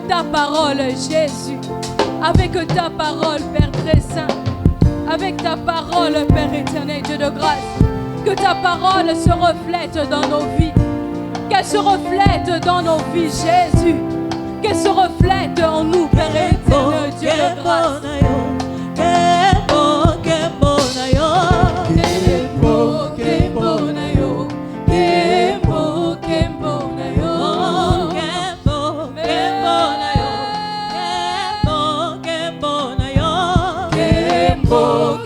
ta parole, Jésus. Avec ta parole, Père très saint. Avec ta parole, Père éternel, Dieu de grâce. Que ta parole se reflète dans nos vies. Qu'elle se reflète dans nos vies, Jésus. Qu'elle se reflète en nous, Père éternel, Dieu de grâce. Oh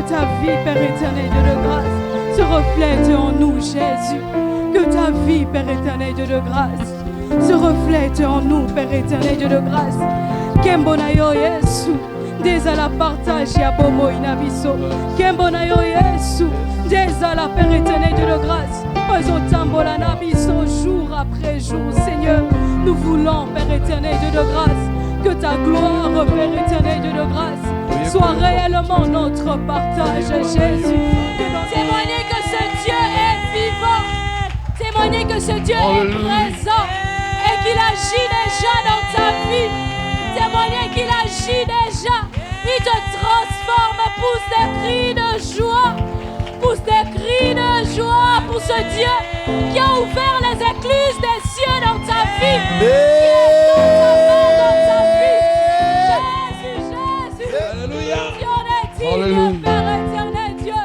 ta vie, Père éternel, Dieu de grâce, se reflète en nous, Jésus. Que ta vie, Père éternel, Dieu de grâce, se reflète en nous, Père éternel, Dieu de grâce. Kembona yo Yesu, déjà la partage ya bomo inabiso. Kembona yo Yesu, déjà la Père éternel, Dieu de grâce. Ozotambola nabiso jour après jour, Seigneur. Nous voulons, Père éternel, Dieu de grâce, que ta gloire, Père éternel, Dieu de grâce, soit réellement notre partage, Jésus. Témoigner que ce Dieu est vivant, témoigner que ce Dieu est présent et qu'il agit déjà dans ta vie. Témoigner qu'il agit déjà, il te transforme, pousse des cris de joie, pousse des cris de joie pour ce Dieu qui a ouvert les écluses des cieux dans ta vie, qui a dans ta vie. Jésus, Alléluia. il en est digne, Père éternel Dieu,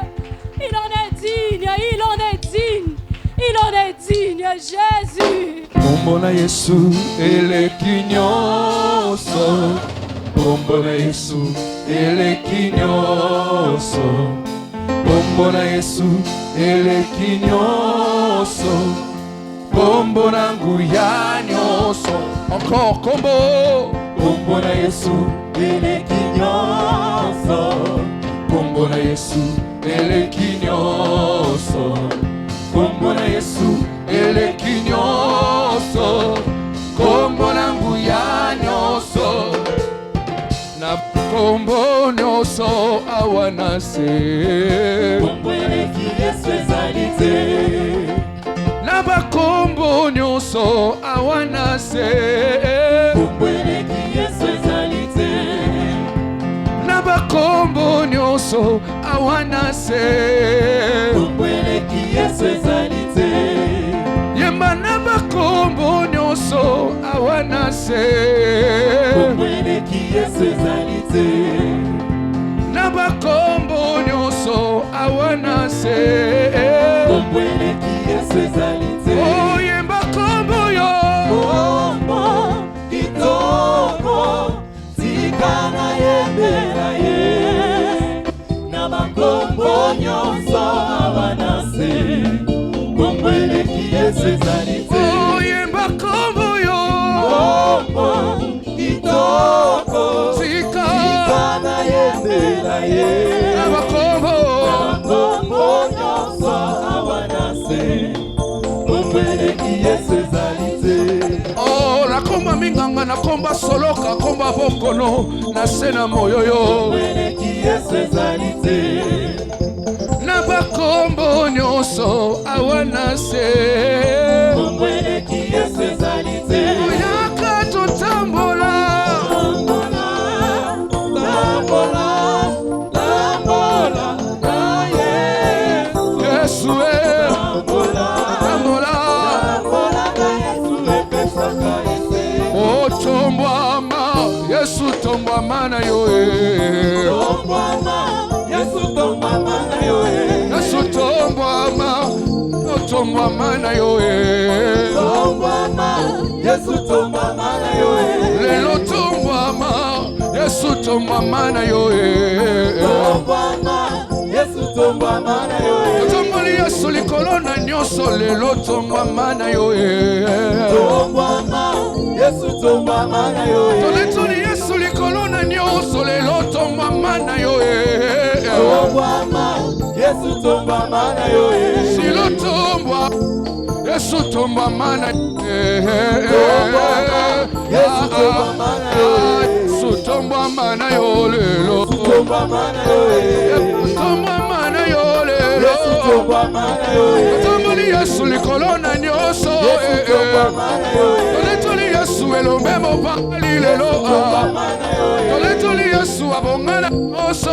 il en est digne, il en est digne, il en est digne, Jésus. Bombona Yesu eleki nyonso, bombona Yesu eleki nyonso, bombona Yesu eleki nyonso, bombona nguya nyonso. Encore combo. Bombona Yesu eleki nyonso, bombona Yesu eleki nyonso, bombona Yesu eleki nyonso, kombona nguya nyonso, na kombo nyonso awanase. Kombo eleki Yesu ezali te, na bakombo nyonso awanase. Kombo eleki Yesu ezali te, na bakombo nyonso awanase. Kombo eleki Yesu ezali te, yemba na bakombo nyonso awanase. Kombo eleki Yesu ezali te, na bakombo nyonso awanase. Kombo eleki Yesu ezali te, oh yemba kombo yo, kombo kitoko tikana yembela ye, na bakombo nyonso awanase. Kombo eleki Yesu ezali te, oh yemba kombo yo, kombo kitoko tikana yembela ye, na bakombo nyonso awanase. Kombo eleki Yesu ezali te, oh nakomba minganga, nakomba soloka, komba bokono na sena moyoyo. Kombo eleki Yesu ezali te, na bakombo nyonso awanase. Kombo eleki Yesu ezali te, oyaka totambola, tambola, tambola, tambola na Yesu. Yesu tambola, tambola, tambola na Yesu epesaka ese. Oh tombwama, Yesu tombwama na yo tombwama, Yesu tombwama na yo Yesu tombwama, tombwama na yo tombwama, Yesu tombwama na yo lelo tombwama, Yesu tombwama na yo tombwama, Yesu tombwama na yo tomboli Yesu likolo na nyonso lelo tombwama na yo tombwama, Yesu tombwama na yo toletoli Yesu likolo na nyonso lelo tombwama na yo tombwama, Yesu tombwama na yo silo tombwa, Yesu tombwama na Yesu tombwama na yo, Yesu tombwama na yo lelo, tombwama na yo, tombwama na yo lelo, tombwama na yo, tomboli Yesu likolo na nyonso, tombwama na yo, toletoli Yesu elombe mobali lelo, tombwama na yo, toletoli Yesu abongana nyonso,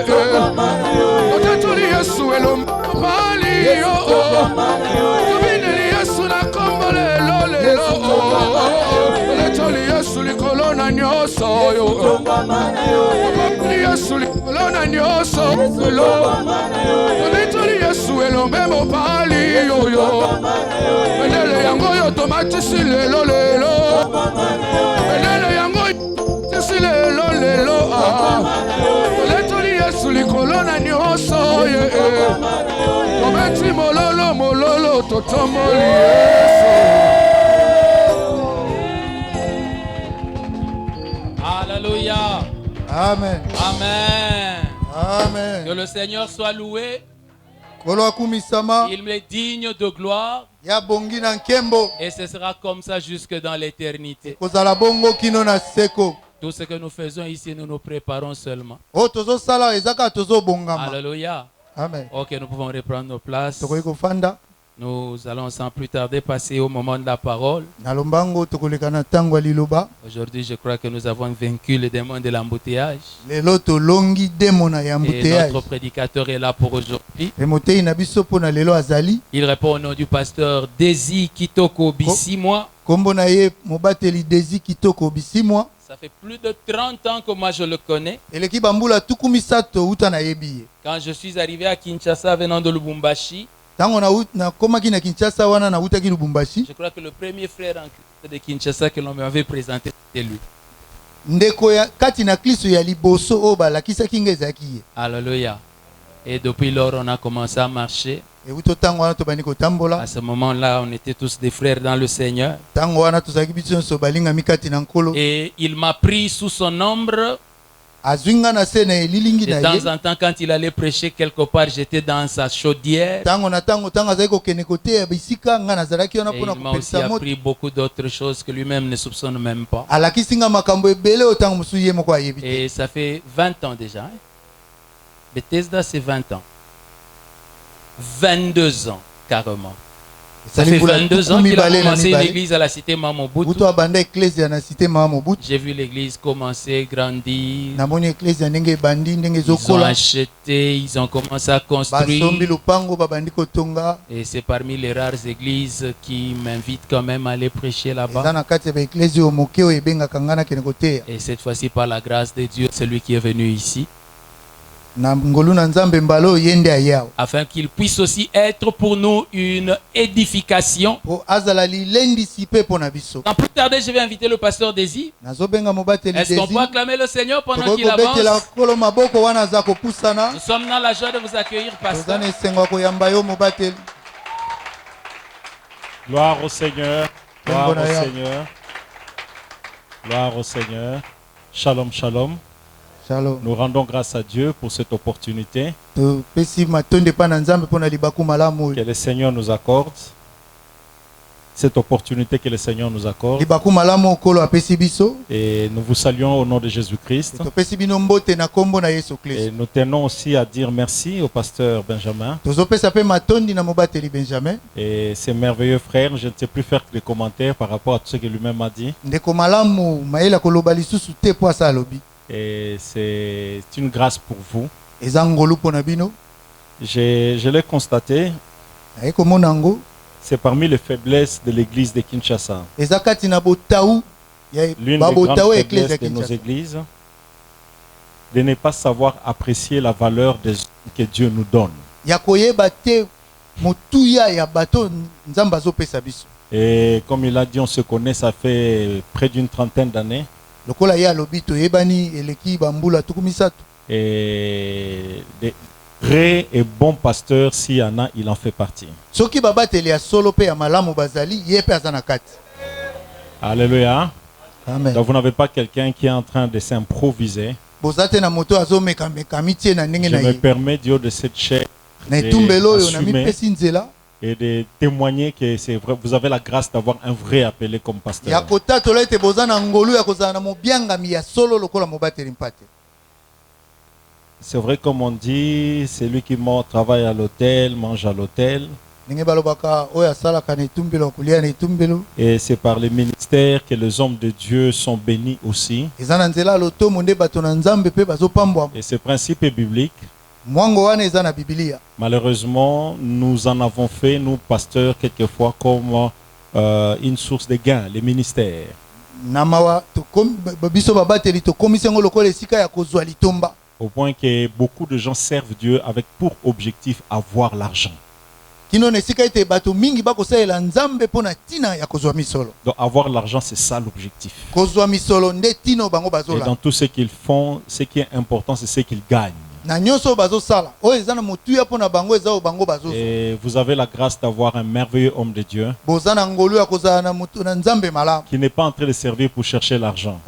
tombwama na yo, toletoli Yesu elombe mobali yo, tombwama na yo, tobineli Yesu na kombo lelo lelo, toletoli Yesu likolo na nyonso yo, tombwama na yo, tobineli Yesu likolo na nyonso lelo, toletoli Yesu elombe mobali yo yo, benele yango yo tomatisi lelo lelo, benele yango tisi lelo lelo, toletoli Yesu likolo na nyonso ye. Tometi mololo mololo totomoli Yesu. Alléluia. Amen. Amen. Amen. Que le Seigneur soit loué. Koloakumisama. Il m'est digne de gloire. Ya bongi na nkembo. Et ce sera comme ça jusque dans l'éternité. Kozala bongo kino na seko. Tout ce que nous faisons ici, nous nous préparons seulement. O tozo sala ezaka tozo bongama. Alléluia. Amen. Ok, nous pouvons reprendre nos places. Tokoyi kofanda. Nous allons sans plus tarder passer au moment de la parole. Nalombango tokoleka na tango liloba. Aujourd'hui, je crois que nous avons vaincu le démon de l'embouteillage. Lelo to longi demona ya Et embouteillage. notre prédicateur est là pour aujourd'hui. Emotei na biso pona lelo azali. Il répond au nom du pasteur Desi Kitoko Bisimwa. Kombo na ye mobateli Desi Kitoko Bisimwa. Ça fait plus de 30 ans que moi je le connais. Eleki bambula tukumisato uta na yebiye. Quand je suis arrivé à Kinshasa venant de Lubumbashi, Tango na komaki na Kinshasa wana na utaki Lubumbashi. je crois que le premier frère en Christ de Kinshasa que l'on m'avait présenté, c'était lui. Ndeko ya kati na Kristo ya liboso o balakisaki ngezaki ye. Alléluia. Et depuis lors, on a commencé à marcher. Ewuto tango wana tobandi kotambola. À ce moment-là, on était tous des frères dans le Seigneur. Tango wana tozaki biso so balinga mikati na nkolo. Et il m'a pris sous son ombre. Azwinga na se na elilingi na De temps ye. en temps, quand il allait prêcher quelque part, j'étais dans sa chaudière. Tango na tango azali kokende kote ya bisika nga nazalaki wana Et pona il m'a aussi kopelisa moto. appris beaucoup d'autres choses que lui-même ne soupçonne même pas. Alakisinga makambo ebele o tango musu ye moko ayebi te. Et ça fait 20 ans déjà. Hein? Bethesda, c'est 20 ans. 22 ans, carrément. Ça fait 22 ans qu'il a commencé une église à la cité Mamobutu. Uto abanda ecclesia na cité Mamobutu. J'ai vu l'église commencer, grandir. Namoni ecclesia ndenge bandi ndenge Ils ont zokola. acheté, ils ont commencé à construire. Basombi lupango babandi kotonga. Et c'est parmi les rares églises qui m'invitent quand même à aller prêcher Eza là-bas. na kati ya ecclesia o moke o ebengaka nga na kende koteya. Et cette fois-ci, par la grâce de Dieu, celui qui est venu ici, Na ngolu na nzambe mbalo yende ayao. afin qu'il puisse aussi être pour nous une édification. Po azala lilendisi pe pona biso. Sans plus tarder, je vais inviter le pasteur Desi. Nazobenga mobateli Est-ce qu'on Desi. peut acclamer le Seigneur pendant Tokoki qu'il kobetela avance? kolo maboko wana aza kopusana. Nous sommes dans la joie de vous accueillir, Toza pasteur. na esengo ya koyamba yo mobateli. Gloire au Seigneur. Gloire au Bonaya. Seigneur. Gloire au Seigneur. Shalom, shalom. Shalom. Nous rendons grâce à Dieu pour cette opportunité Topesi matonde pa na nzambe pona libaku malamu. que le Seigneur nous accorde. Cette opportunité que le Seigneur nous accorde. Libaku malamu okolo apesi biso. Et nous vous saluons au nom de Jésus-Christ. Topesi bino mbote na kombo na Yesu Et Kristo. nous tenons aussi à dire merci au pasteur Benjamin Tozopesa pe matondi na mobateli Benjamin. et ses merveilleux frères. Je ne sais plus faire que des commentaires par rapport à tout ce que lui-même a dit. Ndeko malamu maela koloba lisusu te po asa alobi. Et c'est une grâce pour vous. Eza ngolu pona bino. Je l'ai constaté. Aye komona ngo. C'est parmi les faiblesses de l'église de Kinshasa. Eza kati na botaou. Ya L'une des babotaou grandes ecclesia faiblesses de nos Kinshasa. églises, de ne pas savoir apprécier la valeur des hommes que Dieu nous donne. Ya koyeba te motuya ya bato nzamba azopesa biso. Et comme il a dit, on se connaît, ça fait près d'une trentaine d'années. Lokola ya lobi toyebani eleki bambula tukumisato. Et des vrais et bons pasteurs, s'il y en a, il en fait partie. Soki babateli ya solo pe ya malamu bazali ye pe aza na kati. Alléluia. Amen. Donc vous n'avez pas quelqu'un qui est en train de s'improviser. Bozate na moto azomeka mekamitie na ndenge Je na me ye. permets, Dieu, de cette chair Na etumbelo oyo na assumer mipesi nzela. et de témoigner que c'est vrai, vous avez la grâce d'avoir un vrai appelé comme Ya pasteur. kotatola ete boza na ngolu ya kozala na mobiangami ya solo lokola mobateli mpate. C'est vrai, comme on dit, celui qui travaille à l'hôtel, mange à l'hôtel. Ndenge balobaka oyo asalaka na etumbelo kolia na etumbelo. Et c'est par les ministères que les hommes de Dieu sont bénis aussi. Eza na nzela lotomo nde bato na nzambe pe bazopambwa. Et ce principe est biblique. Mwango wana eza na Biblia. Malheureusement, nous en avons fait, nous pasteurs, quelquefois comme une source de gain, les ministères. Na mawa biso babateli tokomisi yango lokola esika ya kozwa litomba. Au point que beaucoup de gens servent Dieu avec pour objectif avoir l'argent. Kino na esika ete bato mingi bakosalela nzambe mpona tina ya kozwa misolo. Donc avoir l'argent, c'est ça l'objectif. Kozwa misolo nde tino bango Et bazola. dans tout ce qu'ils font, ce qui est important, c'est ce qu'ils gagnent. Et vous avez la grâce d'avoir un merveilleux homme de Dieu qui n'est pas en train de servir pour chercher l'argent.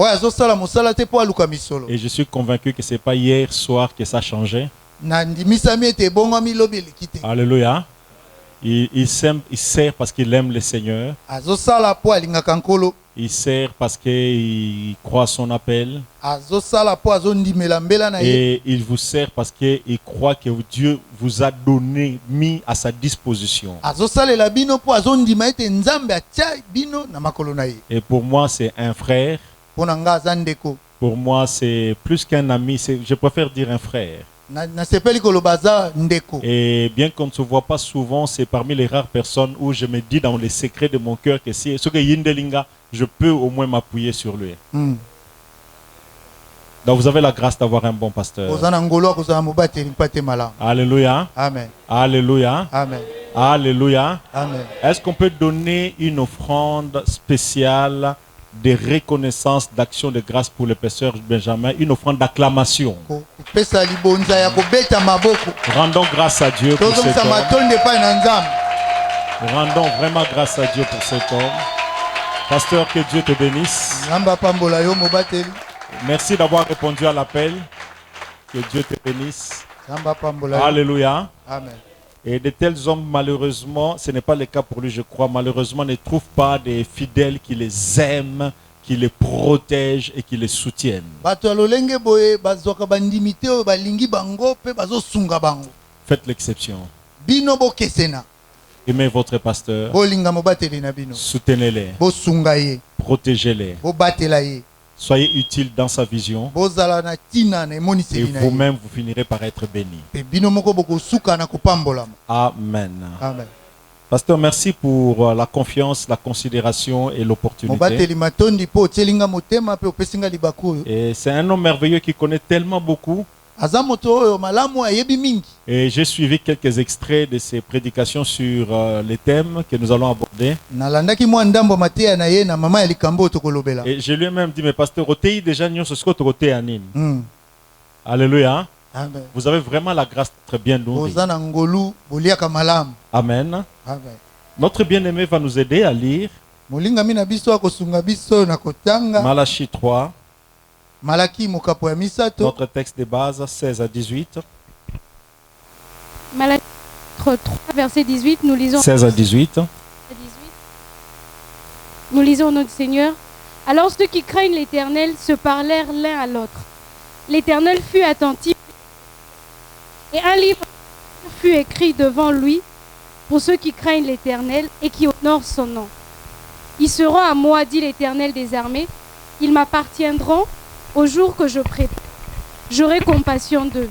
Et je suis convaincu que ce n'est pas hier soir que ça a changé. Alléluia. Il sert parce qu'il aime le Seigneur. Il sert parce qu'il croit à son appel. Et il vous sert parce qu'il croit que Dieu vous a donné, mis à sa disposition. Et pour moi, c'est un frère. Pour moi, c'est plus qu'un ami. Je préfère dire un frère. Et bien qu'on ne se voit pas souvent, c'est parmi les rares personnes où je me dis dans les secrets de mon cœur que si ce que Yindelinga, je peux au moins m'appuyer sur lui. Donc vous avez la grâce d'avoir un bon pasteur. Alléluia. Amen. Alléluia. Amen. Alléluia. Amen. Est-ce qu'on peut donner une offrande spéciale de reconnaissance, d'action de grâce pour le pasteur Benjamin, une offrande d'acclamation? Rendons grâce à Dieu pour cet homme. Rendons vraiment grâce à Dieu pour cet homme. Pasteur, que Dieu te bénisse. Merci d'avoir répondu à l'appel. Que Dieu te bénisse. Alléluia. Amen. Et de tels hommes, malheureusement, ce n'est pas le cas pour lui, je crois, malheureusement, ne trouvent pas des fidèles qui les aiment, qui les protègent et qui les soutiennent. Faites l'exception. Aimez votre pasteur. Soutenez-les. Protégez-les. Soyez utile dans sa vision. Et vous-même, vous finirez par être bénis. Amen. Amen. Pasteur, merci pour la confiance, la considération et l'opportunité. Et c'est un homme merveilleux qui connaît tellement beaucoup. Et j'ai suivi quelques extraits de ses prédications sur les thèmes que nous allons aborder. Et je lui ai même dit, mais pasteur, alléluia. Amen. Vous avez vraiment la grâce d'être bien nourri. Amen. Notre bien-aimé va nous aider à lire Malachie 3. Notre texte de base, 16 à 18. Malachie 3, verset 18, nous lisons. 16 à 18. Nous lisons notre Seigneur. Alors ceux qui craignent l'Éternel se parlèrent l'un à l'autre. L'Éternel fut attentif et un livre fut écrit devant lui pour ceux qui craignent l'Éternel et qui honorent son nom. Ils seront à moi, dit l'Éternel des armées. Ils m'appartiendront au jour que je prépare. J'aurai compassion d'eux,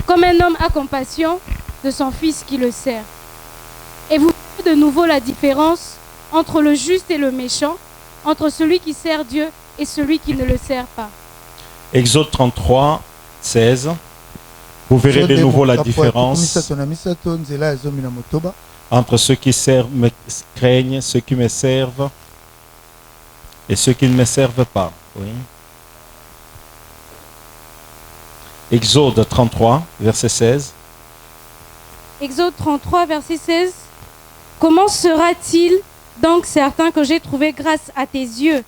comme un homme a compassion de son fils qui le sert. Et vous verrez de nouveau la différence entre le juste et le méchant, entre celui qui sert Dieu et celui qui ne le sert pas. Exode 33, 16. Vous verrez de nouveau la différence entre ceux qui me craignent, ceux qui me servent et ceux qui ne me servent pas. Oui. Exode 33, verset 16. Exode 33, verset 16. Comment sera-t-il donc certain que j'ai trouvé grâce à tes yeux,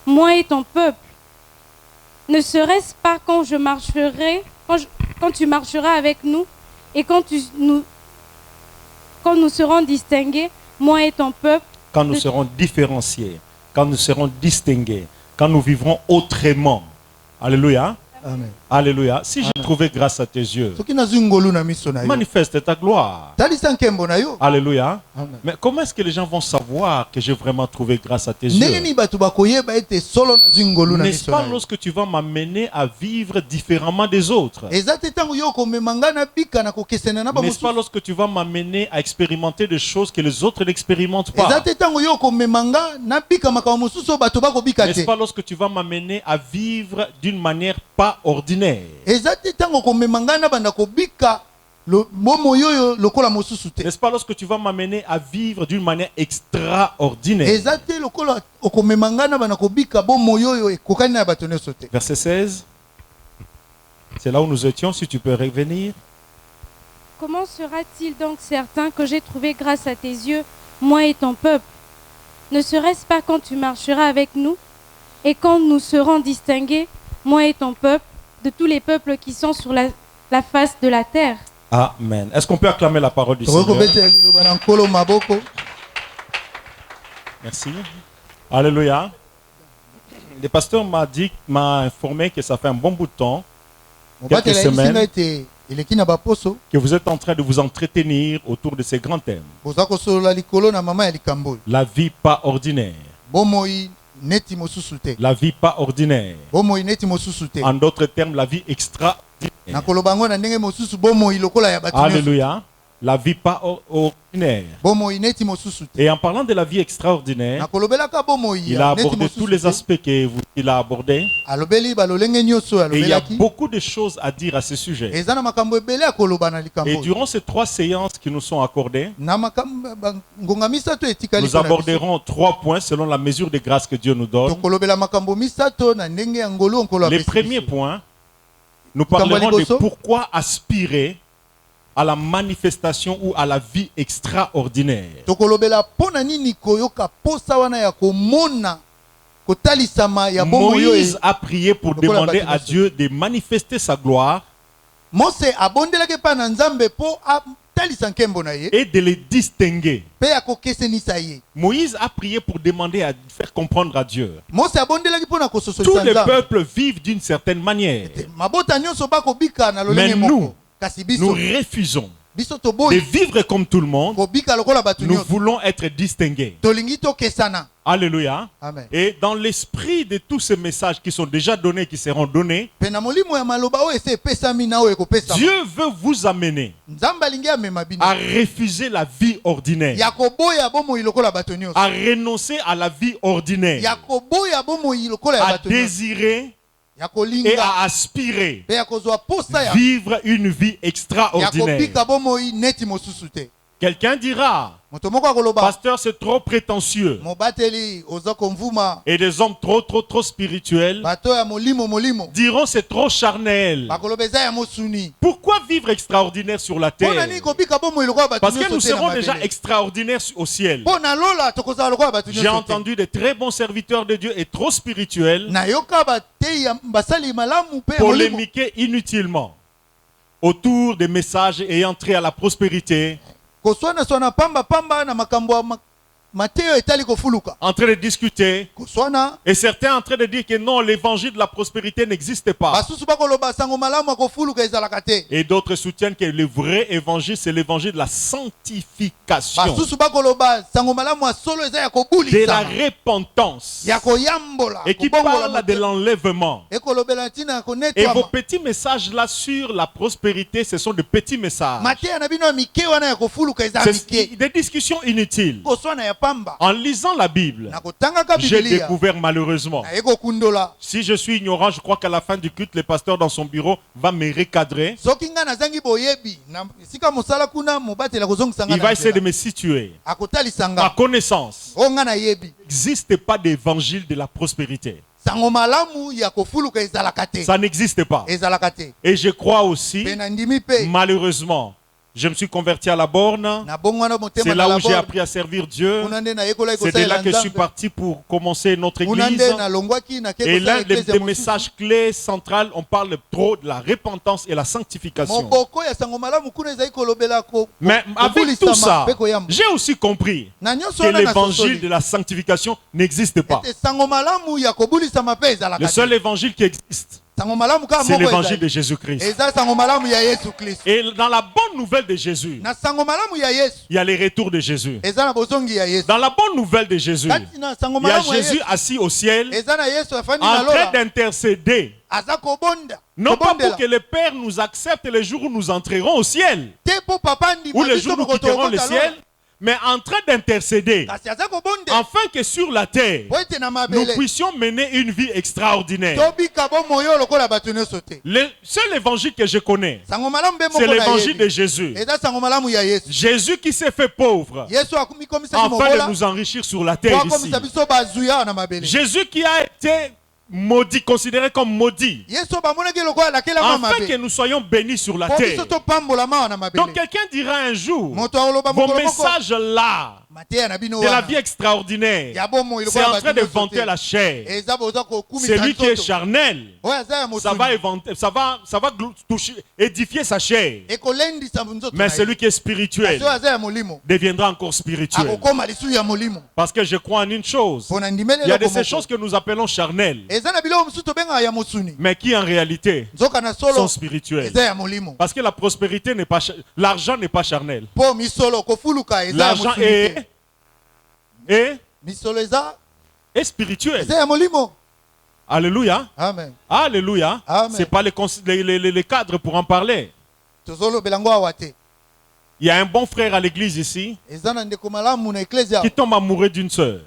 moi et ton peuple? Ne serait-ce pas quand je marcherai, quand tu marcheras avec nous et quand nous serons distingués, moi et ton peuple? Quand nous serons différenciés, quand nous serons distingués, quand nous vivrons autrement. Alléluia. Amen. Alléluia. Si j'ai trouvé grâce à tes yeux, manifeste ta gloire. Alléluia. Amen. Mais comment est-ce que les gens vont savoir que j'ai vraiment trouvé grâce à tes yeux? N'est-ce pas lorsque tu vas m'amener à vivre différemment des autres? N'est-ce pas lorsque tu vas m'amener à expérimenter des choses que les autres n'expérimentent pas? N'est-ce pas lorsque tu vas m'amener à vivre d'une manière pas ordinaire? N'est-ce pas lorsque tu vas m'amener à vivre d'une manière extraordinaire? Verset 16. C'est là où nous étions, si tu peux revenir. Comment sera-t-il donc certain que j'ai trouvé grâce à tes yeux, moi et ton peuple? Ne serait-ce pas quand tu marcheras avec nous et quand nous serons distingués, moi et ton peuple, de tous les peuples qui sont sur la face de la terre? Amen. Est-ce qu'on peut acclamer la parole du Seigneur? Merci. Alléluia. Le pasteur m'a informé que ça fait un bon bout de temps, quelques semaines, que vous êtes en train de vous entretenir autour de ces grands thèmes. La vie pas ordinaire. La vie pas ordinaire. En d'autres termes, la vie extraordinaire. Alléluia. La vie pas ordinaire. Et en parlant de la vie extraordinaire, il a abordé tous les aspects qu'il a abordés. Et il y a beaucoup de choses à dire à ce sujet. Et durant ces 3 séances qui nous sont accordées, nous aborderons 3 points selon la mesure de grâce que Dieu nous donne. Les premiers points, nous parlerons de pourquoi aspirer à la manifestation ou à la vie extraordinaire. Moïse a prié pour demander à Dieu de manifester sa gloire et de les distinguer. Moïse a prié pour demander à faire comprendre à Dieu. Tous les peuples vivent d'une certaine manière. Mais nous refusons de vivre comme tout le monde. Nous voulons être distingués. Alléluia. Amen. Et dans l'esprit de tous ces messages qui sont déjà donnés, qui seront donnés, Dieu veut vous amener à refuser la vie ordinaire, à renoncer à la vie ordinaire, à désirer et à aspirer vivre une vie extraordinaire. Quelqu'un dira, pasteur, c'est trop prétentieux. Et des hommes trop spirituels diront c'est trop charnel. Pourquoi vivre extraordinaire sur la terre? Parce que nous serons déjà extraordinaires au ciel. J'ai entendu de très bons serviteurs de Dieu et trop spirituels polémiquer inutilement autour des messages ayant trait à la prospérité, en train de discuter, et certains en train de dire que non, l'évangile de la prospérité n'existe pas. Et d'autres soutiennent que le vrai évangile, c'est l'évangile de la sanctification, de la repentance, et qui parle de l'enlèvement. Et vos petits messages là sur la prospérité, ce sont de petits messages. C'est des discussions inutiles. En lisant la Bible, j'ai découvert malheureusement. Si je suis ignorant, je crois qu'à la fin du culte, le pasteur dans son bureau va me recadrer. Il va essayer de me situer. À connaissance, il n'existe pas d'évangile de la prospérité. Ça n'existe pas. Et je crois aussi, malheureusement, je me suis converti à la borne. C'est là où j'ai appris à servir Dieu. C'est de là que je suis parti pour commencer notre église. Et l'un des messages clés centrales, on parle trop de la repentance et la sanctification. Mais avec tout ça, j'ai aussi compris que l'évangile de la sanctification n'existe pas. Le seul évangile qui existe, c'est l'évangile de Jésus-Christ. Et dans la bonne nouvelle de Jésus, il y a les retours de Jésus. Dans la bonne nouvelle de Jésus, il y a Jésus assis au ciel en train d'intercéder. Non pas pour que le Père nous accepte le jour où nous entrerons au ciel, ou le jour où nous quitterons le ciel, mais en train d'intercéder, afin que sur la terre, nous puissions mener une vie extraordinaire. Le seul évangile que je connais, c'est l'évangile de Jésus. Jésus qui s'est fait pauvre, afin de nous enrichir sur la terre ici. Jésus qui a été maudits, considérés comme maudits, afin que nous soyons bénis sur la terre. Donc quelqu'un dira un jour, vos messages là, de la vie extraordinaire, c'est en train de vanter la chair. Celui qui est charnel, ça va toucher, édifier sa chair. Mais celui qui est spirituel deviendra encore spirituel. Parce que je crois en une chose. Il y a de ces choses que nous appelons charnelles, mais qui en réalité sont spirituelles. Parce que la prospérité n'est pas, l'argent n'est pas charnel. L'argent est spirituel. Alléluia. Amen. Alléluia. C'est pas les cadres pour en parler. Il y a un bon frère à l'église ici qui tombe amoureux d'une sœur.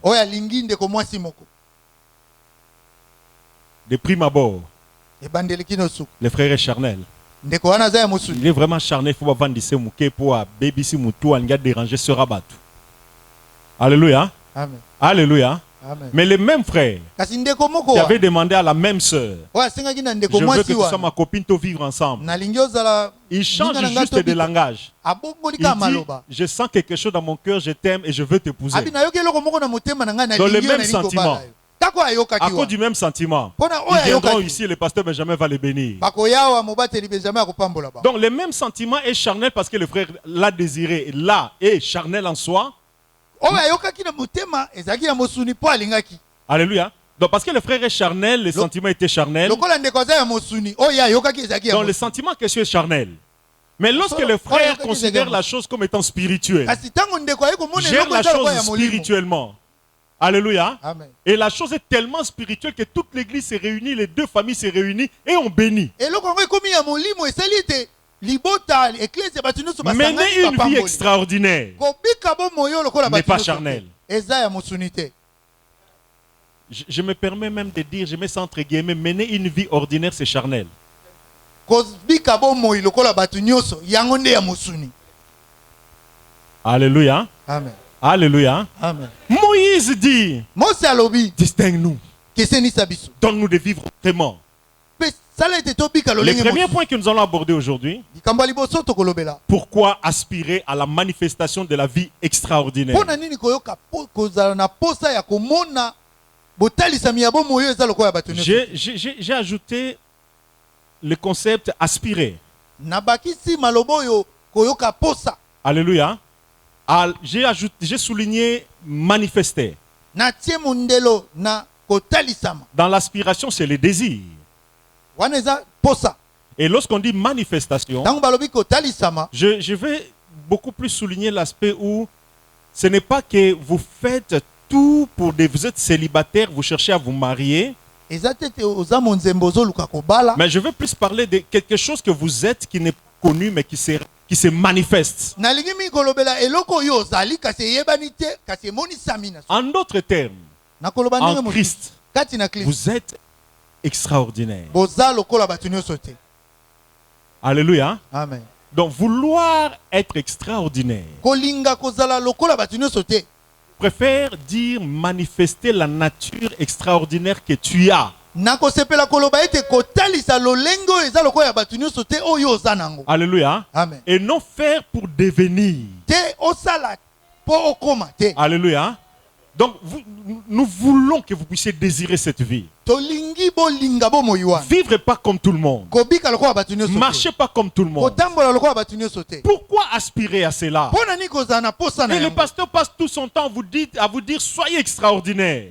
De prime abord, le frère est charnel. Il est vraiment charnel. Il faut pas vendre ses mouquets pour baby si moutou a dérangé ce rabat. Alléluia. Amen. Alléluia. Amen. Mais le même frère qui avait demandé à la même sœur, je veux que tu sois ma copine, tu vivre ensemble. Il change juste de langage. Il dit, je sens quelque chose dans mon cœur, je t'aime et je veux t'épouser. Dans le même sentiment. À cause du même sentiment, ils viendront ici, le pasteur Benjamin va les bénir. Donc le même sentiment est charnel parce que le frère l'a désiré, là est charnel en soi. Alléluia. Donc parce que le frère est charnel, le sentiment était charnel. Donc le sentiment que c'est charnel. Mais lorsque le frère considère la chose comme étant spirituelle, gère la chose spirituellement. Alléluia. Amen. Et la chose est tellement spirituelle que toute l'église s'est réunie, les deux familles s'est réunies et on bénit. Mener une vie extraordinaire n'est pas charnel. Je me permets même de dire, je mets ça entre guillemets, mener une vie ordinaire c'est charnel. Alléluia. Amen. Alléluia. Amen. Moïse dit, distingue-nous. Donne-nous de vivre autrement. Le premier point que nous allons aborder aujourd'hui, pourquoi aspirer à la manifestation de la vie extraordinaire? J'ai ajouté le concept aspirer. Alléluia. J'ai souligné manifester. Dans l'aspiration, c'est le désir. Et lorsqu'on dit manifestation, je vais beaucoup plus souligner l'aspect où ce n'est pas que vous faites tout pour vous êtes célibataire, vous cherchez à vous marier. Mais je veux plus parler de quelque chose que vous êtes qui n'est pas connu mais qui se manifeste. En d'autres termes, en Christ, vous êtes extraordinaire. Alléluia. Amen. Donc vouloir être extraordinaire préfère dire manifester la nature extraordinaire que tu as. Alléluia. Amen. Et non faire pour devenir. Alléluia. Donc nous voulons que vous puissiez désirer cette vie. Vivre pas comme tout le monde. Marchez pas comme tout le monde. Pourquoi aspirer à cela? Et le pasteur passe tout son temps à vous dire soyez extraordinaire.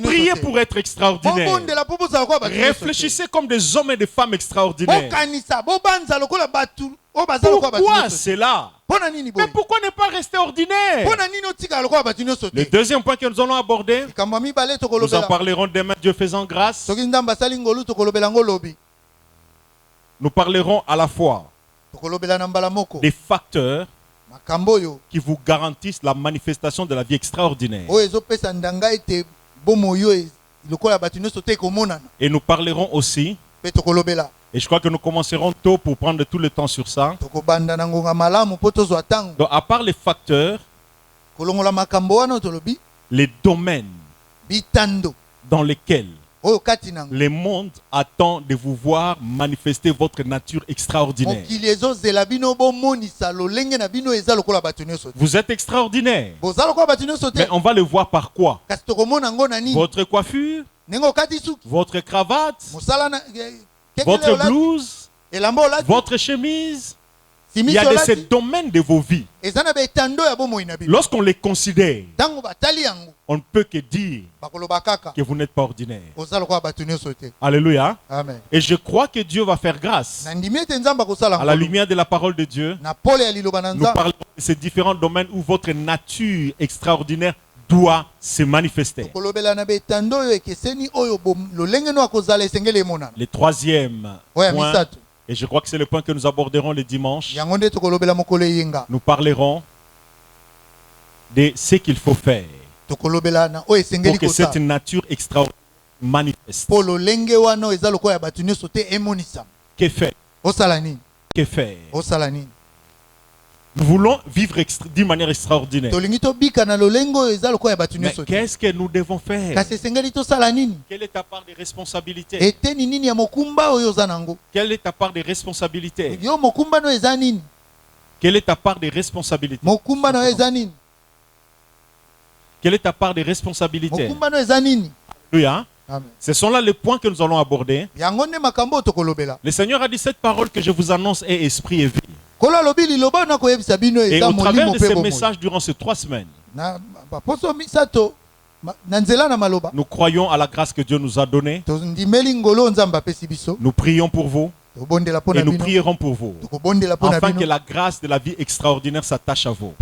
Priez pour être extraordinaire. Réfléchissez comme des hommes et des femmes extraordinaires. Pourquoi cela? Mais pourquoi ne pas rester ordinaire? Le deuxième point que nous allons aborder, nous en parlerons demain, Dieu faisant grâce. Nous parlerons à la fois des facteurs qui vous garantissent la manifestation de la vie extraordinaire. Et nous parlerons aussi, et je crois que nous commencerons tôt pour prendre tout le temps sur ça. Donc à part les facteurs, les domaines dans lesquels le monde attend de vous voir manifester votre nature extraordinaire. Vous êtes extraordinaire. Mais on va le voir par quoi? Votre coiffure, votre cravate, votre blouse, votre chemise. Il y a de ces domaines de vos vies. Lorsqu'on les considère, on ne peut que dire que vous n'êtes pas ordinaire. Alléluia. Amen. Et je crois que Dieu va faire grâce. À la lumière de la parole de Dieu, nous parlons de ces différents domaines où votre nature extraordinaire doit se manifester. Le troisième point, et je crois que c'est le point que nous aborderons le dimanche, nous parlerons de ce qu'il faut faire pour que cette nature extraordinaire manifeste. Que faire? Que faire? Nous voulons vivre d'une manière extraordinaire. Mais qu'est-ce que nous devons faire? Quelle est ta part de responsabilité? Quelle est ta part de responsabilité? Quelle est ta part de responsabilité? Quelle est ta part de responsabilité? Alléluia. Ce sont là les points que nous allons aborder. Le Seigneur a dit: cette parole que je vous annonce est esprit et vie. Et au travers de ces messages durant ces 3 semaines, nous croyons à la grâce que Dieu nous a donnée. Nous prions pour vous. Et nous prierons pour vous, afin que la grâce de la vie extraordinaire s'attache à vous.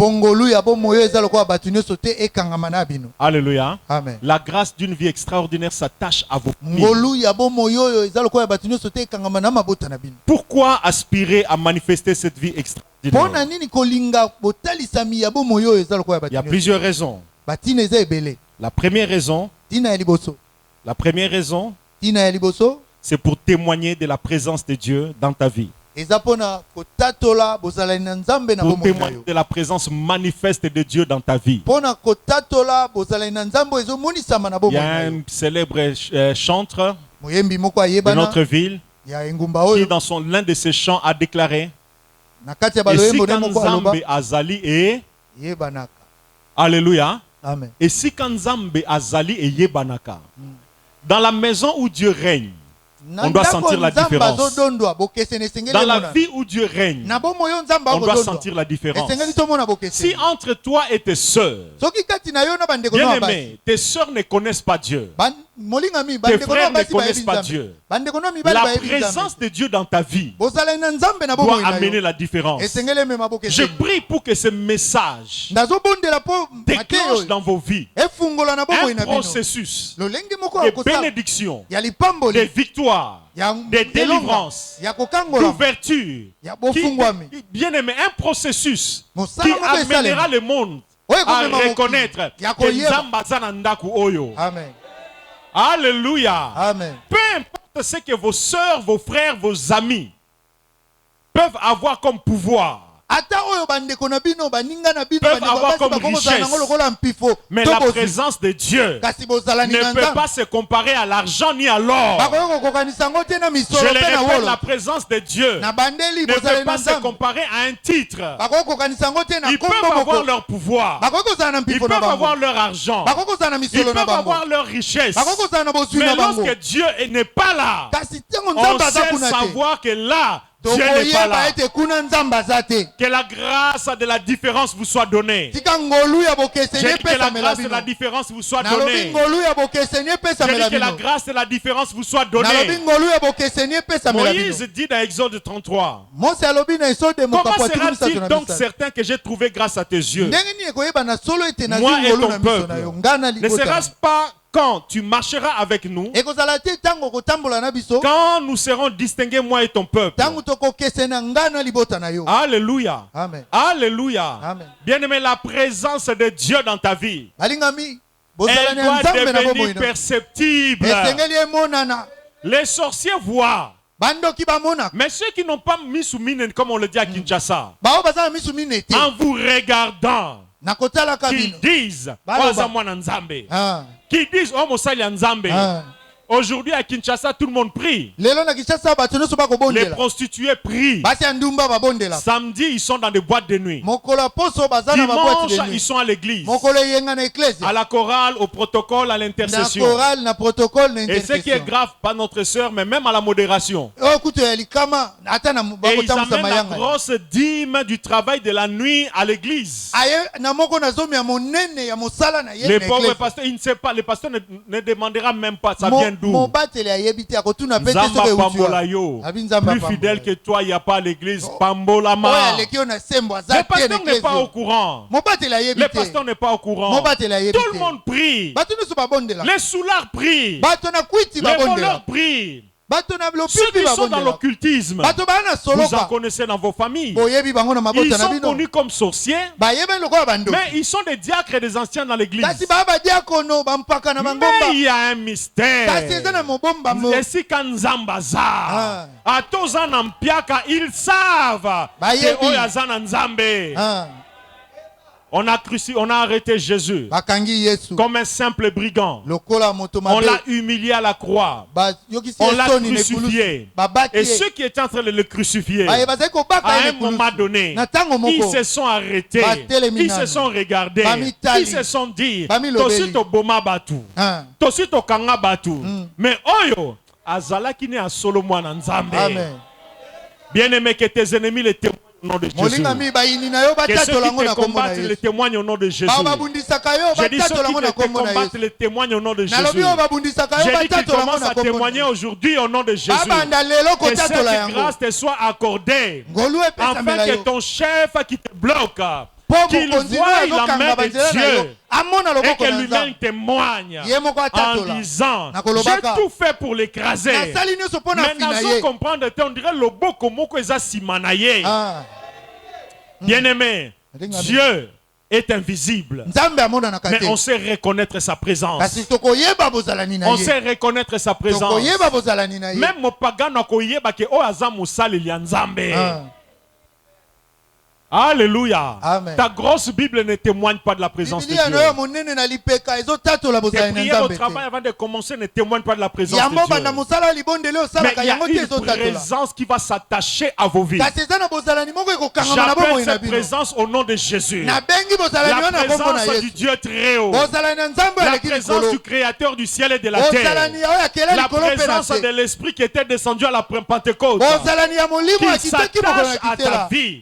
Alléluia. Amen. La grâce d'une vie extraordinaire s'attache à vous. Pourquoi aspirer à manifester cette vie extraordinaire? Il y a plusieurs raisons. La première raison, c'est pour témoigner de la présence de Dieu dans ta vie. Pour témoigner de la présence manifeste de Dieu dans ta vie. Il y a un célèbre chanteur de notre ville qui dans l'un de ses chants a déclaré: et si Kanzambe azali e Alléluia. Amen. Et si Kanzambe azali e yebanaka. Dans la maison où Dieu règne, on doit sentir la différence. Dans la vie où Dieu règne, on doit sentir la différence. Si entre toi et tes sœurs, bien aimé, tes sœurs ne connaissent pas Dieu, tes frères ne connaissent pas Dieu, la présence de Dieu dans ta vie doit amener la différence. Je prie pour que ce message déclenche dans vos vies un processus de bénédiction, de victoire, de délivrance, d'ouverture, bien aimé, un processus qui amènera le monde à reconnaître que Nzamba zana ndaku oyo. Amen. Alléluia. Amen. Peu importe ce que vos sœurs, vos frères, vos amis peuvent avoir comme pouvoir, peuvent avoir comme richesse, mais la présence de Dieu ne peut pas se comparer à l'argent ni à l'or. Je le répète, la présence de Dieu ne peut pas se comparer à un titre. Ils peuvent avoir leur pouvoir, ils peuvent avoir leur argent, ils peuvent avoir leur richesse, mais lorsque Dieu n'est pas là, on sait savoir que là, Dieu n'est pas là. Que la grâce de la différence vous soit donnée. J'ai dit que la grâce de la différence vous soit donnée. J'ai dit que la grâce de la différence vous soit donnée. Moïse dit dans Exode 33: comment sera-t-il donc certain que j'ai trouvé grâce à tes yeux, moi et ton peuple? Ne sera-ce pas quand tu marcheras avec nous, quand nous serons distingués, moi et ton peuple? Alléluia. Amen. Alléluia. Amen. Bien-aimé, la présence de Dieu dans ta vie, elle doit devenir perceptible. Les sorciers voient, mais ceux qui n'ont pas mis sous mine, comme on le dit à Kinshasa, en vous regardant, qu'ils disent: qui disent oh mosali ya Nzambe. Aujourd'hui à Kinshasa, tout le monde prie. Les prostituées prient. Samedi, ils sont dans des boîtes de nuit. Dimanche, ils sont à l'église. À la chorale, au protocole, à l'intercession. Et ce qui est grave, pas notre sœur, mais même à la modération. Et ils amènent la grosse dîme du travail de la nuit à l'église. Les pauvres pasteurs, ils ne savent pas, les pasteurs ne demandera même pas, ça vient d'où? Plus fidèle que toi, il n'y a pas à l'église. Pambolama. Le pasteur n'est pas au courant. Le pasteur n'est pas au courant. Tout le monde prie. Les soulards prient. Les voleurs prient. Ceux qui sont dans l'occultisme, vous en connaissez dans vos familles. Ils sont connus comme sorciers, mais ils sont des diacres et des anciens dans l'église. Mais il y a un mystère. Et si Kanzambaza, à Tozan Ampiaka, ils savent que Oyazan Nzambe. On a arrêté Jésus comme un simple brigand. On l'a humilié à la croix. On l'a crucifié. Et ceux qui étaient en train de le crucifier, à un moment donné, ils se sont arrêtés. Ils se sont regardés. Ils se sont dit, Tosi to boma batu. Tosi to kanga batu. Mais oyo, azala qui n'est à Solomon Nzambe. Bien-aimé, que tes ennemis les témoignent au nom de Jésus. Que ceux qui te combattent les témoignent au nom de Jésus. J'ai dit ceux qui te combattent les témoignent au nom de Jésus. J'ai dit qu'ils commencent à témoigner aujourd'hui au nom de Jésus. Que cette grâce te soit accordée afin que ton chef qui te bloque, qu'il voie la main de Dieu et que lui-même témoigne en disant j'ai tout fait pour l'écraser. Maintenant, sans comprendre, on dirait le beau comme simanaye. Bien-aimé, Dieu est invisible, mais on sait reconnaître sa présence. On sait reconnaître sa présence. Même mon pagan n'a koyeba ke o azamu sali ya Nzambe. Alléluia. Amen. Ta grosse Bible ne témoigne pas de la présence de Dieu. Tes prières au travail avant de commencer ne témoignent pas de la présence de Dieu. Mais il y a une présence qui va s'attacher à vos vies. J'appelle cette présence au nom de Jésus. La présence du Dieu très haut. La présence du Créateur du ciel et de la terre. La présence de l'Esprit qui était descendu à la Pentecôte. Qui s'attache à ta vie.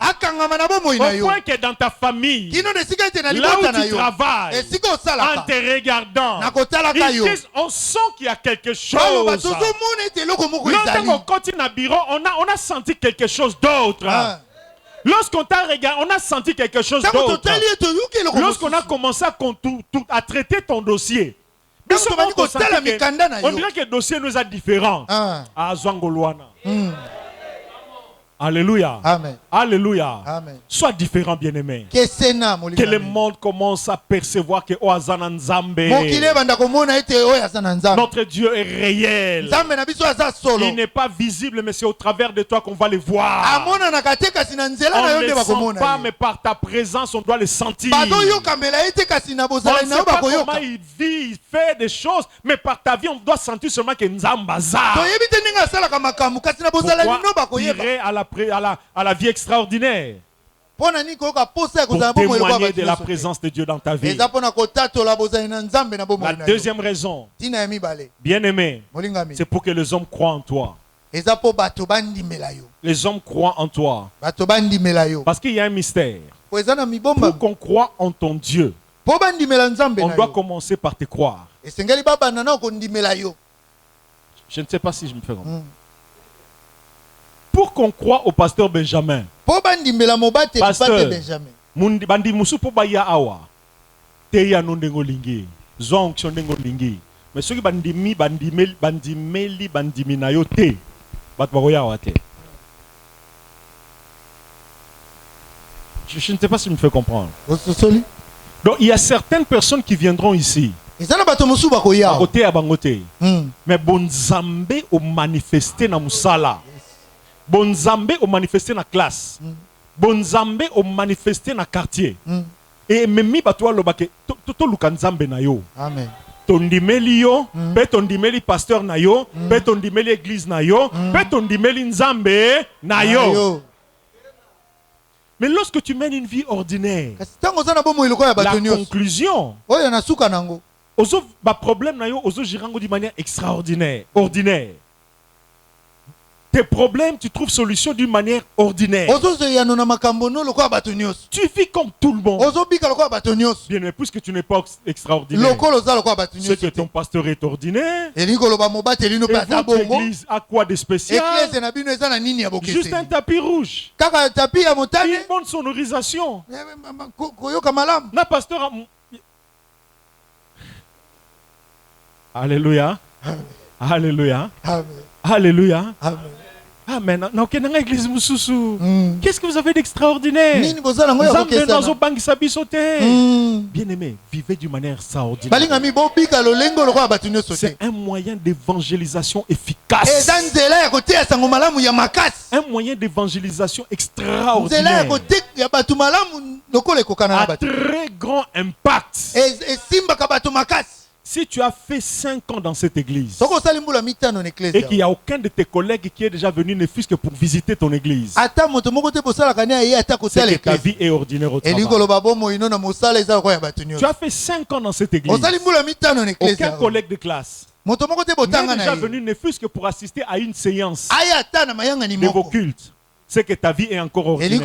Au point que dans ta famille, là où tu travailles, en te regardant, ils disent, on sent qu'il y a quelque chose. Lorsqu'on continue à bureau, on a senti quelque chose d'autre. Lorsqu'on t'a regardé, on a senti quelque chose d'autre. Lorsqu'on a commencé à traiter ton dossier, on dirait que le dossier nous est différent. Alléluia. Amen. Alléluia. Amen. Sois différent, bien-aimé. Que le monde commence à percevoir que notre Dieu est réel. Il n'est pas visible, mais c'est au travers de toi qu'on va le voir. On ne le sent pas, mais par ta présence, on doit le sentir. On ne sait pas comment il vit, il fait des choses, mais par ta vie, on doit sentir seulement que Nzambaza. Pourquoi tirer à la vie extraordinaire pour témoigner de la présence de Dieu dans ta vie. La deuxième raison, bien-aimé, c'est pour que les hommes croient en toi. Les hommes croient en toi. Parce qu'il y a un mystère. Pour qu'on croit en ton Dieu, on doit commencer par te croire. Je ne sais pas si je me fais comprendre. Pour qu'on croit au pasteur Benjamin, pasteur bandi musu po baya awa te ya nondengo lingi zong chondengo lingi mais ceux qui bandimi bandimi na yo te bat bagoya wa te. Je ne sais pas si je me fais comprendre. Donc il y a certaines personnes qui viendront ici à côté à bangote, mais bonzambe au manifester na musala. Bonzambe au manifester na classe. Bonzambe au manifester na quartier. Et memi batwa lobake to lukanzambe na yo. Amen. tondimeli yo, pe tondimeli pasteur na yo, pe tondimeli église na yo, pe tondimeli nzambe na yo. Mais lorsque tu mènes une vie ordinaire, la conclusion, problème na yo, ozo girango d'une manière extraordinaire, ordinaire. Tes problèmes, tu trouves solution d'une manière ordinaire. Tu vis comme tout le monde. Bien, mais puisque tu n'es pas extraordinaire, c'est que ton pasteur est ordinaire. Et votre église a quoi de spécial? Juste un tapis rouge. Une bonne sonorisation. Na pasteur. Alléluia. Alléluia. Alléluia. Amen. Qu'est-ce que vous avez d'extraordinaire? Bien aimé, vivez d'une manière extraordinaire. C'est un moyen d'évangélisation efficace. Un moyen d'évangélisation extraordinaire. À très grand impact. Si tu as fait 5 ans dans cette église et qu'il n'y a aucun de tes collègues qui est déjà venu ne fût-ce que pour visiter ton église, c'est que ta vie est ordinaire au travail. Tu as fait 5 ans dans cette église. Aucun collègue de classe n'est déjà venu ne fût-ce que pour assister à une séance de vos cultes. C'est que ta vie est encore ordinaire.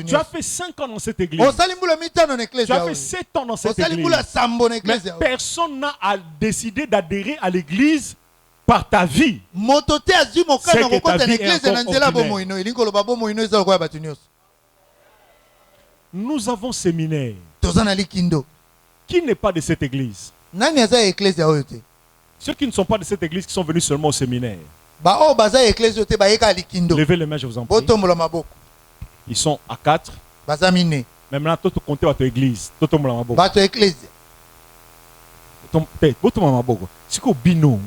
Tu as fait 5 ans dans cette église. Tu as fait 7 ans dans cette église. Mais personne n'a décidé d'adhérer à l'église par ta vie. C'est que ta vie est encore ordinaire. Nous avons séminaire. Qui n'est pas de cette église? Ceux qui ne sont pas de cette église qui sont venus seulement au séminaire. Levez les mains, je vous en prie. Ils sont à 4. Mais maintenant, tu comptes à ton église. C'est quoi bino?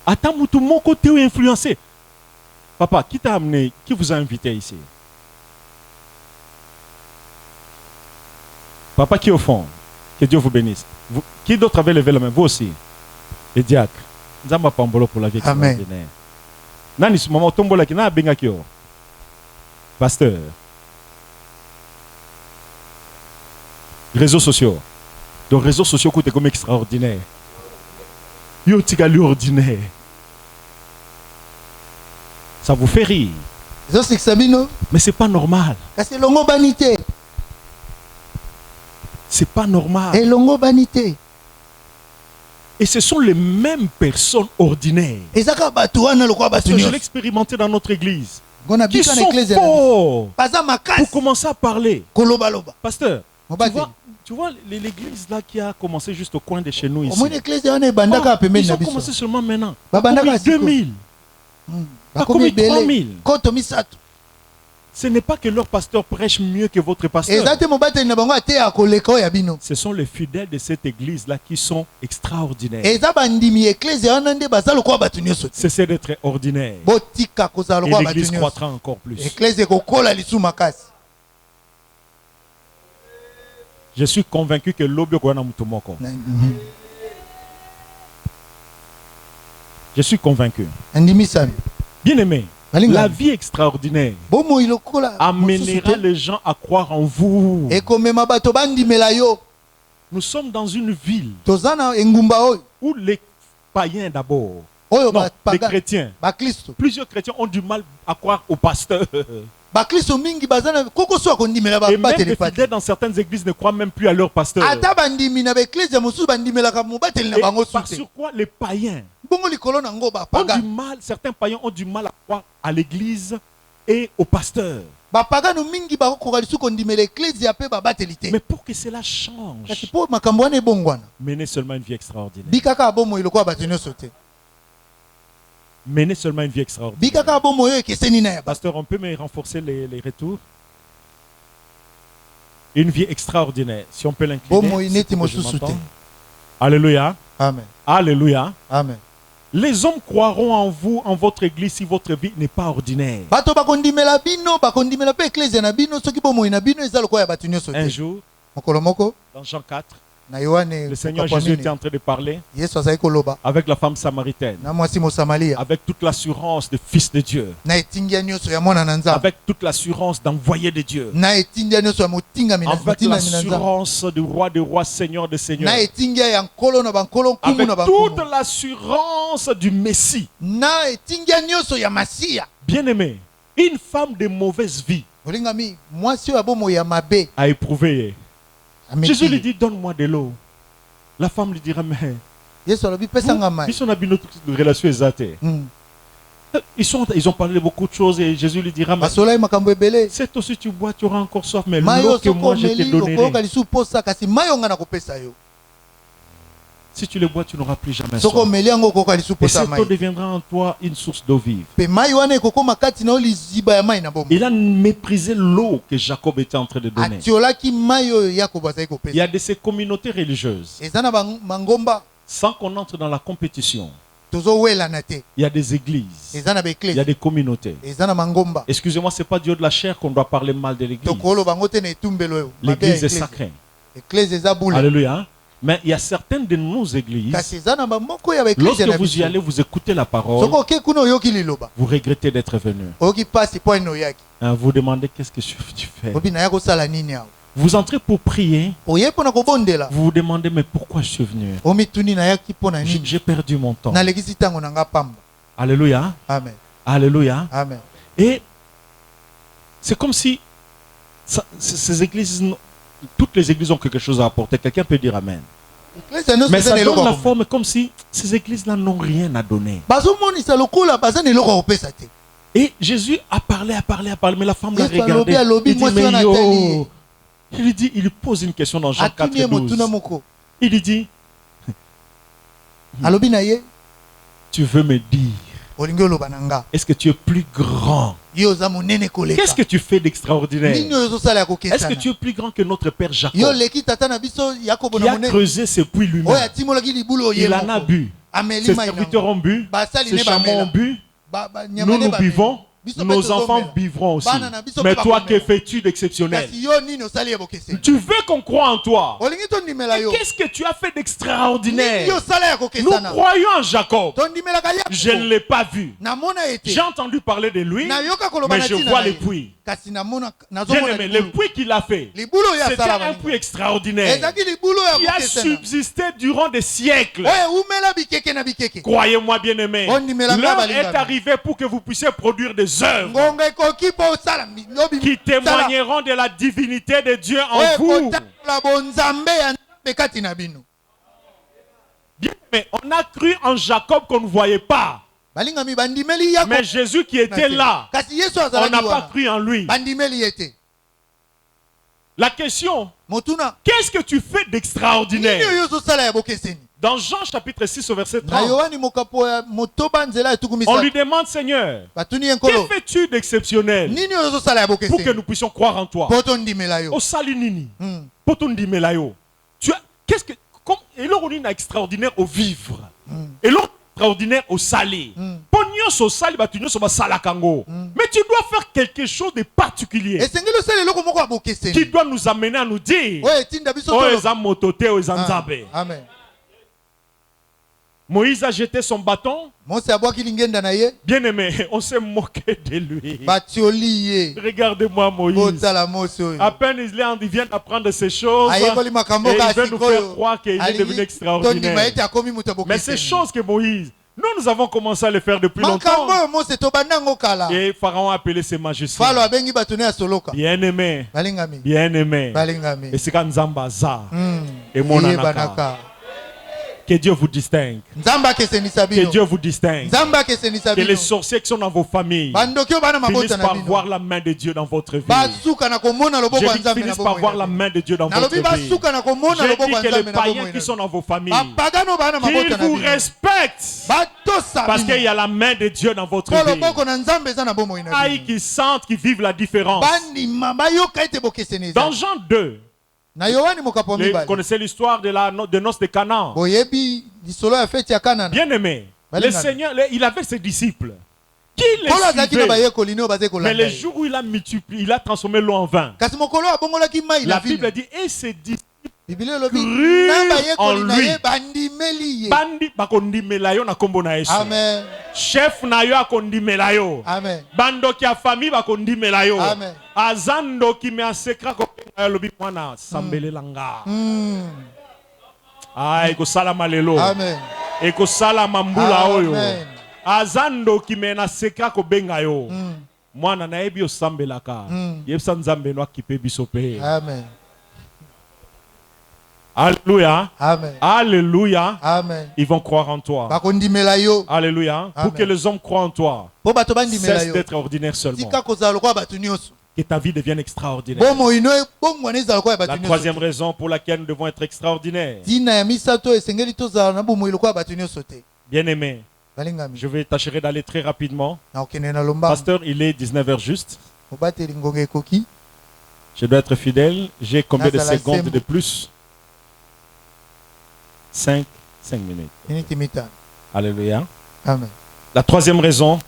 Attends, tout mon côté influencé. Papa, qui t'a amené? Qui vous a invité ici? Papa qui est au fond. Que Dieu vous bénisse. Qui d'autre avait levé la main? Vous aussi. Les diacres. Nous avons pas pour la vie extraordinaire. Nani ce moment tombola ki na benga ki yo. Pasteur. Réseaux sociaux. Donc réseaux sociaux coûtent comme extraordinaire. Yo tigali ordinaire. Ça vous fait rire. Mais c'est pas normal. C'est longo banité. C'est pas normal. Et longo banité. Et ce sont les mêmes personnes ordinaires. Parce que je l'ai expérimenté dans notre église. Qui sont forts pour commencer à parler. Pasteur, tu vois l'église là qui a commencé juste au coin de chez nous ici. Ils ont commencé seulement maintenant. Pas comme 2000. Pas comme 3000. Ce n'est pas que leur pasteur prêche mieux que votre pasteur. Ce sont les fidèles de cette église-là qui sont extraordinaires. Cessez d'être ordinaire. Et l'église croîtra encore plus. Je suis convaincu que l'obio Kwana Mutumoko. Je suis convaincu. Bien aimé. La vie extraordinaire amènera les gens à croire en vous. Nous sommes dans une ville où les païens d'abord, les chrétiens, plusieurs chrétiens ont du mal à croire au pasteur. Et même les fidèles dans certaines églises ne croient même plus à leur pasteur. Et par sur quoi les païens ont du mal, certains païens ont du mal à croire à l'église et au pasteur. Mais pour que cela change, menez seulement une vie extraordinaire. Menez seulement une vie extraordinaire. Pasteur, on peut me renforcer les retours? Une vie extraordinaire. Si on peut l'incliner. Alléluia. Amen. Alléluia. Amen. Les hommes croiront en vous, en votre église, si votre vie n'est pas ordinaire. Un jour, dans Jean 4, Le Seigneur Jésus était en train de parler avec la femme samaritaine, avec toute l'assurance de fils de Dieu, avec toute l'assurance d'envoyé de Dieu, avec l'assurance du roi des rois, Seigneur des seigneurs, avec toute l'assurance du Messie. Bien-aimé, une femme de mauvaise vie a éprouvé. Jésus lui dit, donne-moi de l'eau. La femme lui dira, mais ils sont habillés de relations exaltées. Ils ont parlé de beaucoup de choses et Jésus lui dira, c'est aussi tu bois, tu auras encore soif, mais l'eau que moi je te donnerai, si tu le bois, tu n'auras plus jamais soif. Et cette eau deviendra en toi une source d'eau vive. Il a méprisé l'eau que Jacob était en train de donner. Il y a de ces communautés religieuses, sans qu'on entre dans la compétition, il y a des églises, il y a des communautés. Excusez-moi, ce n'est pas Dieu de la chair qu'on doit parler mal de l'église. L'église est sacrée. Alléluia. Mais il y a certaines de nos églises, lorsque vous y allez, vous écoutez la parole, vous regrettez d'être venu. Vous demandez qu'est-ce que tu fais. Vous entrez pour prier, vous vous demandez mais pourquoi je suis venu. J'ai perdu mon temps. Alléluia. Amen. Alléluia. Amen. Et c'est comme si ces églises, toutes les églises ont quelque chose à apporter. Quelqu'un peut dire amen. Mais ça donne la forme comme si ces églises-là n'ont rien à donner. Et Jésus a parlé, mais la femme l'a regardé. Il dit, mais yo. Il pose une question dans Jean 4:12. Il lui dit, tu veux me dire, est-ce que tu es plus grand? Qu'est-ce que tu fais d'extraordinaire? Est-ce que tu es plus grand que notre père Jacob, qui a creusé ce puits lui-même? Il en a bu. Ses serviteurs ont bu. Ses chameaux ont bu. Nous buvons. Nos enfants vivront aussi. Mais toi, que fais-tu d'exceptionnel? Tu veux qu'on croie en toi. Qu'est-ce que tu as fait d'extraordinaire? Nous croyons en Jacob. Je ne l'ai pas vu. J'ai entendu parler de lui, mais je vois les puits. Bien-aimé, le puits qu'il a fait, c'était un puits extraordinaire qui a subsisté durant des siècles. Croyez-moi, bien-aimé, l'heure est arrivée pour que vous puissiez produire des œuvres qui témoigneront de la divinité de Dieu en vous. Bien, mais on a cru en Jacob qu'on ne voyait pas. Mais Jésus qui était là, on n'a pas cru en lui. La question, qu'est-ce que tu fais d'extraordinaire? Dans Jean chapitre 6 au verset 30, on lui demande, Seigneur, que fais-tu d'exceptionnel pour que nous puissions croire en toi? Au salinini, qu'est-ce que, et l'on a extraordinaire au vivre, et l'on extraordinaire au salé. Mais tu dois faire quelque chose de particulier qui doit nous amener à nous dire, Amen. Moïse a jeté son bâton. Bien aimé, on s'est moqué de lui. Regardez-moi Moïse. À peine il vient d'apprendre ces choses et il veut nous faire croire qu'il est devenu extraordinaire. Mais ces choses que Moïse, nous avons commencé à les faire depuis longtemps. Et Pharaon a appelé ses magiciens. Bien aimé. Bien aimé. Et c'est quand Nzambaza et mon anaka. Que Dieu vous distingue. Que Dieu vous distingue. Que les sorciers qui sont dans vos familles finissent par voir la main de Dieu dans votre vie. Je dis qu'ils finissent par voir la main de Dieu dans votre vie. Je dis que les païens qui sont dans vos familles, qu'ils vous respectent parce qu'il y a la main de Dieu dans votre vie. Aïe, qui sentent, qui vivent la différence. Dans Jean 2, vous connaissez l'histoire de noces de Canaan. Bien aimé, le Seigneur, il avait ses disciples qui les suivaient. Mais le jour où il a transformé l'eau en vin, la Bible dit, et ses disciples en lui. Bandi bakondimela yo na kombo na Yesu. Amen. Chef na yo akondimela yo. Amen. Bando ki a famille bakondimela yo. Amen. Azando ki me asekra ko lobi mwana sambelela nga. Ay ko sala malelo. Amen. E ko sala mambula oyo. Azando ki me na sekra ko benga yo. Mwana na ebi osambelaka. Yebsa nzambe no akipe biso pe. Amen. Alléluia. Amen. Alléluia. Amen. Ils vont croire en toi. Alléluia. Amen. Pour que les hommes croient en toi, cesse d'être ordinaire seulement. Que ta vie devienne extraordinaire. La troisième raison pour laquelle nous devons être extraordinaires. Bien-aimé, je vais tâcher d'aller très rapidement. Pasteur, il est 19h juste. Je dois être fidèle. J'ai combien de secondes de plus? 5 minutes. Alléluia. Amen. La troisième raison,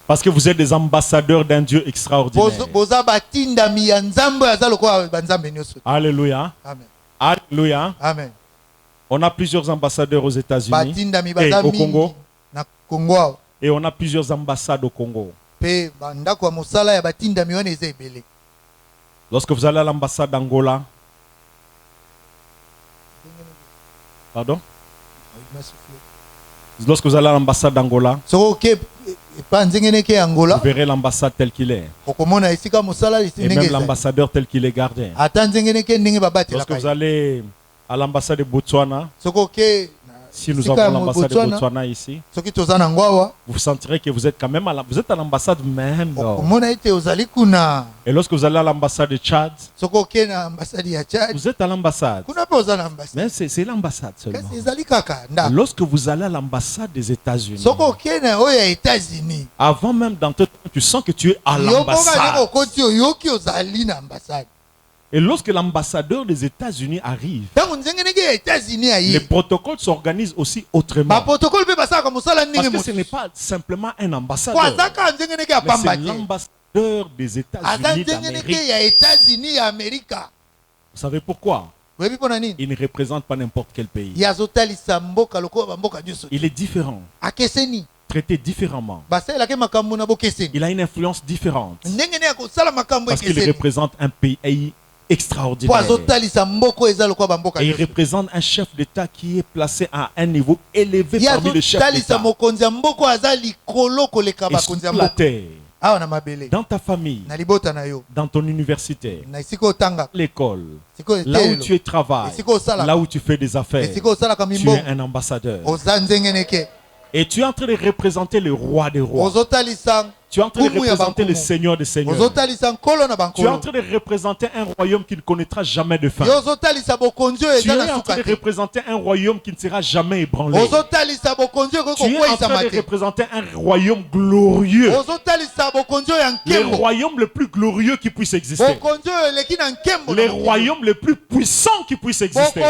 parce que vous êtes des ambassadeurs d'un Dieu extraordinaire. Alléluia. Amen. Alléluia. Amen. On a plusieurs ambassadeurs aux États-Unis et au Congo. Et on a plusieurs ambassades au Congo. Lorsque vous allez à l'ambassade d'Angola, pardon? Lorsque vous allez à l'ambassade d'Angola, vous verrez l'ambassade telle qu'il est. Et même l'ambassadeur tel qu'il est gardé. Lorsque vous allez à l'ambassade de Botswana, si nous avons l'ambassade de Botswana ici, vous sentirez que vous êtes quand même à l'ambassade même. Et lorsque vous allez à l'ambassade de Tchad, vous êtes à l'ambassade. Mais c'est l'ambassade seulement. Lorsque vous allez à l'ambassade des États-Unis, avant même d'entrer, tu sens que tu es à l'ambassade. Et lorsque l'ambassadeur des États-Unis arrive, les protocoles s'organisent aussi autrement. Parce que ce n'est pas simplement un ambassadeur, mais c'est l'ambassadeur des États-Unis d'Amérique. Vous savez pourquoi? Il ne représente pas n'importe quel pays. Il est différent, traité différemment. Il a une influence différente parce qu'il représente un pays extraordinaire. Et il représente un chef d'État qui est placé à un niveau élevé parmi les chefs d'État. Et sur la terre, dans ta famille, dans ton université, l'école, là où tu travailles, là où tu fais des affaires, tu es un ambassadeur. Et tu es en train de représenter le roi des rois. Tu es en train de représenter le Seigneur des seigneurs. Tu es en train de représenter un royaume qui ne connaîtra jamais de fin. Tu es en train de représenter un royaume qui ne sera jamais ébranlé. Tu es en train de représenter un royaume glorieux. Le royaume le plus glorieux qui puisse exister. Le royaume le plus puissant qui puisse exister.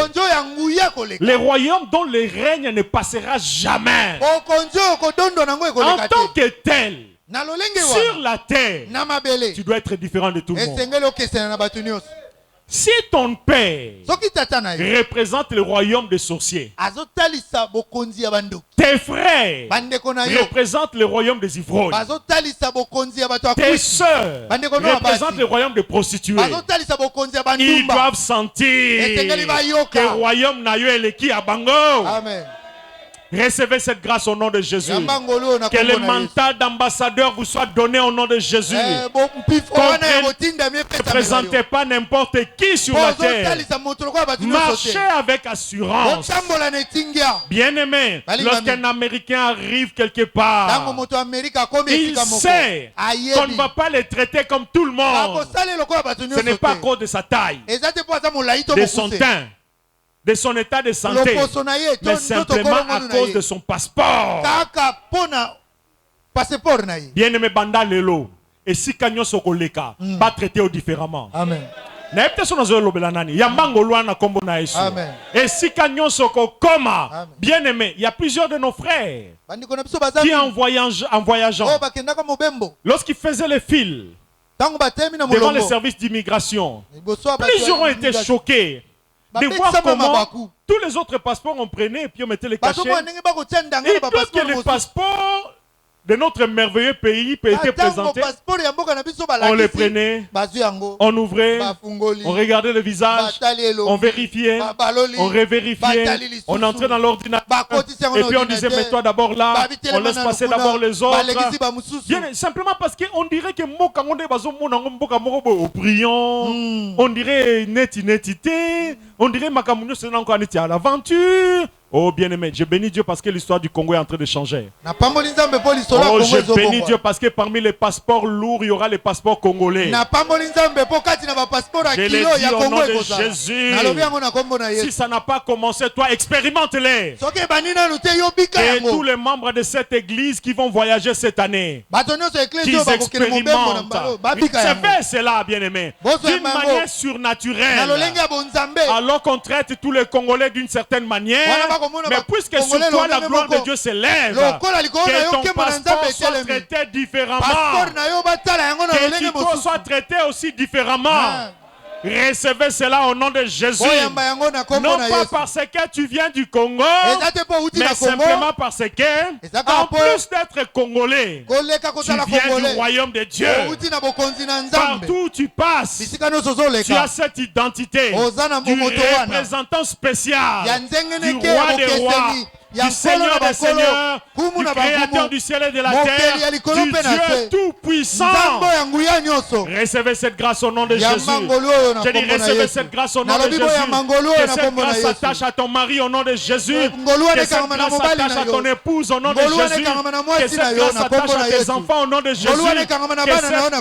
Le royaume dont le règne ne passera jamais. En tant que tel, sur la terre, tu dois être différent de tout le monde. Si ton père représente le royaume des sorciers, tes frères représentent le royaume des ivrognes, tes soeurs représentent le royaume des prostituées, ils doivent sentir que le royaume n'a eu et qui a bango. Amen. Recevez cette grâce au nom de Jésus. Que le mandat d'ambassadeur vous soit donné au nom de Jésus. Ne présentez pas n'importe qui sur la terre. Marchez avec assurance. Bien-aimé, lorsqu'un Américain arrive quelque part, il sait qu'on ne va pas le traiter comme tout le monde. Ce n'est pas à cause de sa taille, de son teint, de son état de santé, mais simplement à cause de son passeport. Bien-aimé banda lelo, et si kanyo sokoleka, pas traité différemment. Amen. Et si kanyo soko koma, bien-aimé, il y a plusieurs de nos frères qui en voyageant, lorsqu'ils faisaient les fils devant les services d'immigration, plusieurs ont été choqués de voir comment tous les autres passeports on prenait et puis on mettait les cachets. Et tout que les passeports de notre merveilleux pays étaient présentés, on les prenait, on ouvrait, on regardait le visage, on vérifiait, on revérifiait, on entrait dans l'ordinateur et puis on disait mais toi d'abord là, on laisse passer d'abord les autres. Bien, simplement parce qu'on dirait que on dirait netité, on dirait Makamunyo c'est encore à l'aventure. Oh bien-aimé, je bénis Dieu parce que l'histoire du Congo est en train de changer. Oh, je bénis Dieu parce que parmi les passeports lourds, il y aura les passeports congolais. Je l'ai dit au nom de Jésus. Si ça n'a pas commencé, toi, expérimente-les. Et tous les membres de cette église qui vont voyager cette année, qu'ils expérimentent. C'est cela, bien-aimé. D'une manière surnaturelle. Alors qu'on traite tous les Congolais d'une certaine manière. Mais puisque sur toi la gloire de Dieu s'élève, que ton passeport soit traité différemment, que Kiko soit traité aussi différemment. Recevez cela au nom de Jésus. Non pas parce que tu viens du Congo, mais simplement parce que, en plus d'être congolais, tu viens du royaume de Dieu. Partout où tu passes, tu as cette identité du représentant spécial, du roi des rois, du Seigneur des seigneurs, du créateur du ciel et de la terre, du Dieu tout-puissant. Recevez cette grâce au nom de Jésus. Je dis recevez cette grâce au nom de Jésus. Que cette grâce s'attache à ton mari au nom de Jésus. Que cette grâce s'attache à ton épouse au nom de Jésus. Que cette grâce s'attache à tes enfants au nom de Jésus. Que cette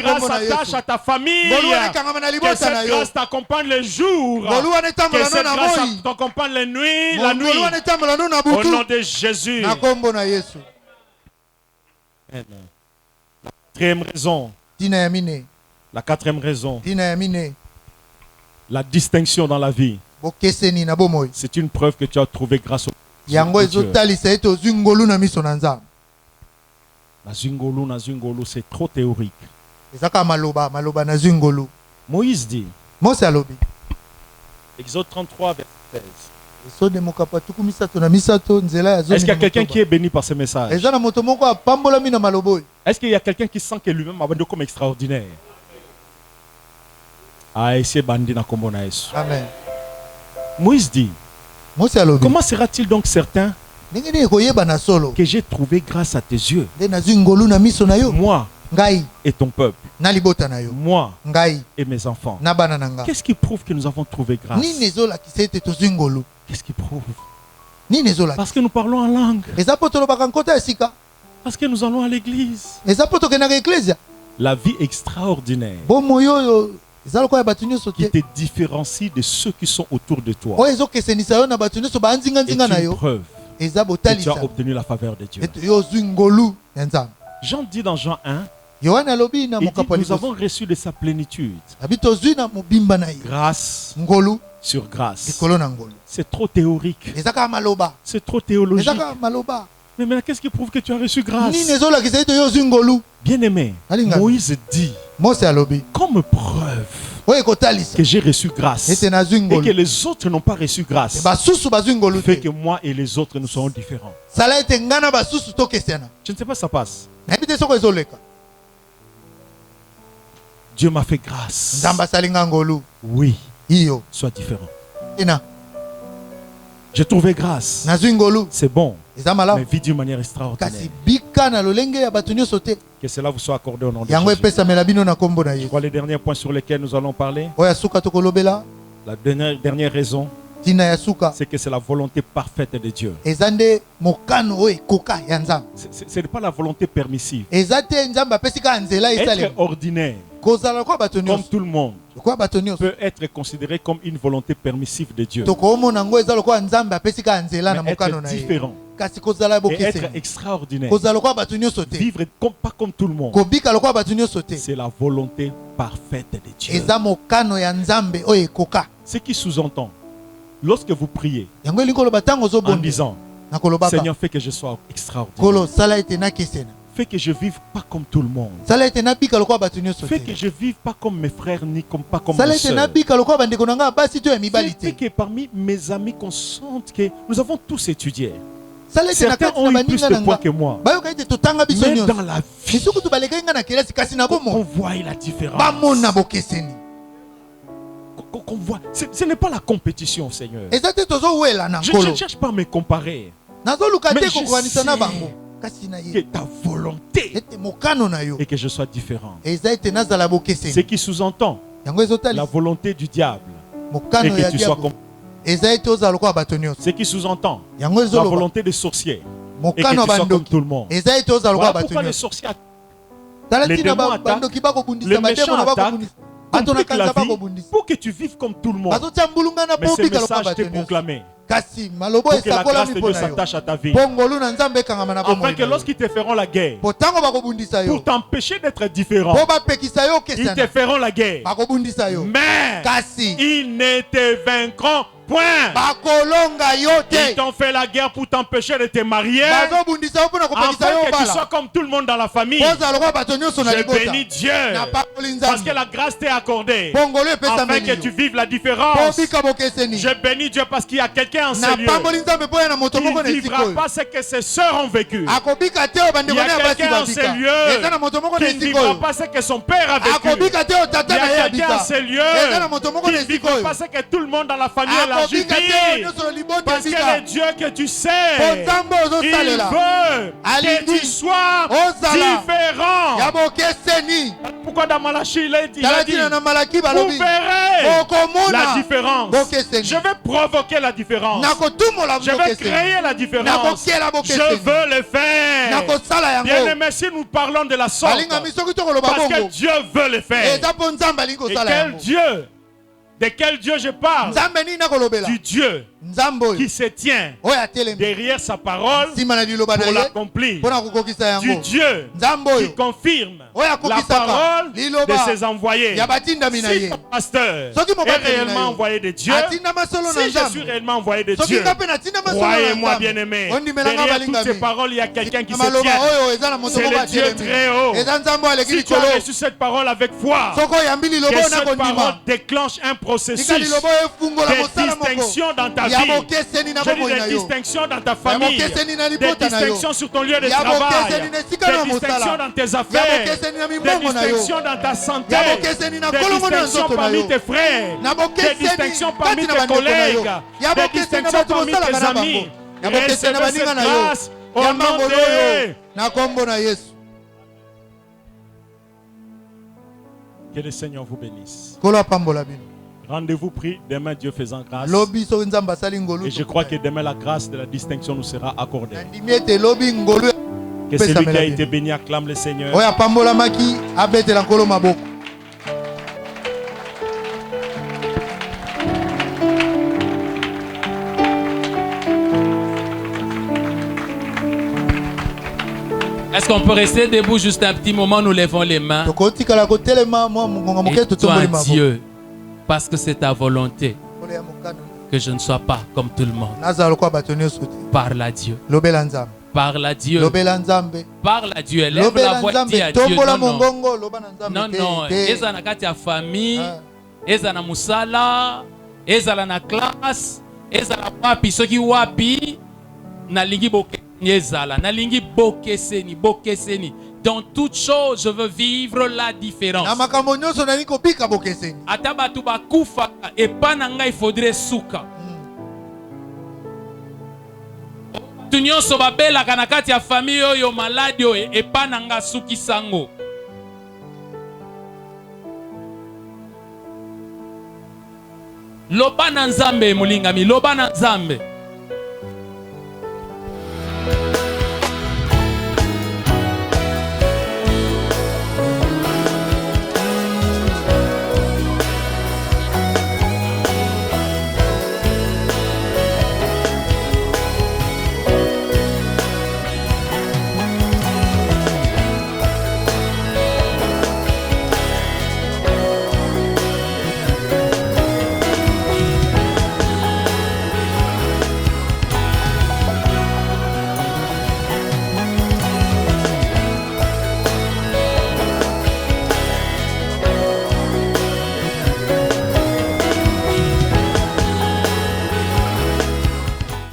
grâce s'attache à ta famille. Que cette grâce t'accompagne les jours. Que cette grâce t'accompagne les nuits, la nuit. Au nom de Jésus. La quatrième raison. La quatrième raison. La distinction dans la vie. C'est une preuve que tu as trouvé grâce au Dieu. Na zingolo, c'est trop théorique. Moïse dit. Exode 33, verset 16. Est-ce qu'il y a quelqu'un qui est béni par ce message? Est-ce qu'il y a quelqu'un qui sent que lui-même a comme extraordinaire? Amen. Moïse dit, comment sera-t-il donc certain que j'ai trouvé grâce à tes yeux, moi et ton peuple, moi et mes enfants? Qu'est-ce qui prouve que nous avons trouvé grâce? Qu'est-ce qui prouve? Parce que nous parlons en langue. Parce que nous allons à l'église. La vie extraordinaire qui te différencie de ceux qui sont autour de toi est une preuve que tu as obtenu la faveur de Dieu. Jean dit dans Jean 1, il dit, nous avons reçu de sa plénitude grâce sur grâce. C'est trop théorique. C'est trop théologique. Mais maintenant, qu'est-ce qui prouve que tu as reçu grâce? Bien-aimé, Moïse dit, comme preuve que j'ai reçu grâce et que les autres n'ont pas reçu grâce, fait que moi et les autres nous serons différents. Je ne sais pas si ça passe. Dieu m'a fait grâce. Oui. Sois différent. J'ai trouvé grâce. C'est bon. Mais vis d'une manière extraordinaire. Que cela vous soit accordé au nom de Jésus. Je crois les derniers points sur lesquels nous allons parler. La dernière raison, c'est que c'est la volonté parfaite de Dieu. Ce n'est pas la volonté permissive. Être ordinaire, comme tout le monde, peut être considéré comme une volonté permissive de Dieu. Mais être différent et être extraordinaire, vivre pas comme tout le monde, c'est la volonté parfaite de Dieu. Ce qui sous-entend, lorsque vous priez en disant, Seigneur, fais que je sois extraordinaire, Fais que je vive pas comme tout le monde. Fais que je vive pas comme mes frères ni pas comme mes sœurs. Fais que parmi mes amis qu'on sente que nous avons tous étudié. Certains ont eu plus de points que moi. Mais dans la vie, qu'on voit la différence. Qu'on voit. Ce n'est pas la compétition, Seigneur. Je ne cherche pas à me comparer. Mais je sais que ta volonté et que je sois différent. Ce qui sous-entend la volonté du diable et que tu sois comme. Ce qui sous-entend la volonté des sorciers et que tu sois comme tout le monde. Voilà pourquoi les sorciers attaquent, les démons attaquent, les méchants attaquent, compliquent la vie pour que tu vives comme tout le monde. Mais ce message t'est proclamé. Pour que la grâce de Dieu s'attache à ta vie. Afin que lorsqu'ils te feront la guerre, pour t'empêcher d'être différent, ils te feront la guerre. Mais ils ne te vaincront point. Ils t'ont fait la guerre pour t'empêcher de te marier, afin que tu sois comme tout le monde dans la famille. Je bénis Dieu parce que la grâce t'est accordée afin que tu vives la différence. Je bénis Dieu parce qu'il y a quelqu'un en ce lieu qui ne vivra pas ce que ses sœurs ont vécu. Il y a quelqu'un en ce lieu qui ne vivra pas ce que son père a vécu. Il y a quelqu'un en ce lieu qui ne vivra pas ce que tout le monde dans la famille a parce que le Dieu que tu sais, il veut que tu sois différent. Pourquoi dans Malachie il a dit vous verrez la différence. Je vais provoquer la différence. Je vais créer la différence. Je veux le faire. Bien aimé, si nous parlons de la sorte, parce que Dieu veut le faire. Et quel Dieu? De quel Dieu je parle? Du Dieu qui se tient derrière sa parole pour l'accomplir. Du Dieu qui confirme la parole de ses envoyés. Si ton pasteur est réellement envoyé de Dieu, si je suis réellement envoyé de Dieu, croyez-moi bien aimé, derrière toutes ces paroles il y a quelqu'un qui se tient. C'est le Dieu très haut. Si tu as reçu cette parole avec foi, que cette parole déclenche un processus de distinction dans ta vie. Je dis des distinctions dans ta famille, des distinctions sur ton lieu de travail, des distinctions dans tes affaires, des distinctions dans ta santé, des distinctions parmi tes frères, des distinctions parmi tes collègues, des distinctions parmi tes amis. Recevez cette grâce au nom de Jésus. Que le Seigneur vous bénisse. Rendez-vous pris demain, Dieu faisant grâce. Et je crois que demain la grâce de la distinction nous sera accordée. Que celui qui a été béni acclame le Seigneur. Est-ce qu'on peut rester debout juste un petit moment? Nous levons les mains. Et toi, Dieu, parce que c'est ta volonté que je ne sois pas comme tout le monde. Parle à Dieu. Parle à Dieu. Parle à Dieu. Lève la voix, dis à Dieu. Non, non. Eza na kati ya famille, eza na musala, eza na classe, eza na wapi, soki wapi, na lingi bokeseni ezala, na lingi bokeseni, bokeseni. Dans toute chose, je veux vivre la différence. Atabatu bakufa et pananga il faudrait souka. Tunyo sobabela kanakati ya famille yo malade yo et pananga suki sango. Loba na nzambe mulingami, loba na nzambe.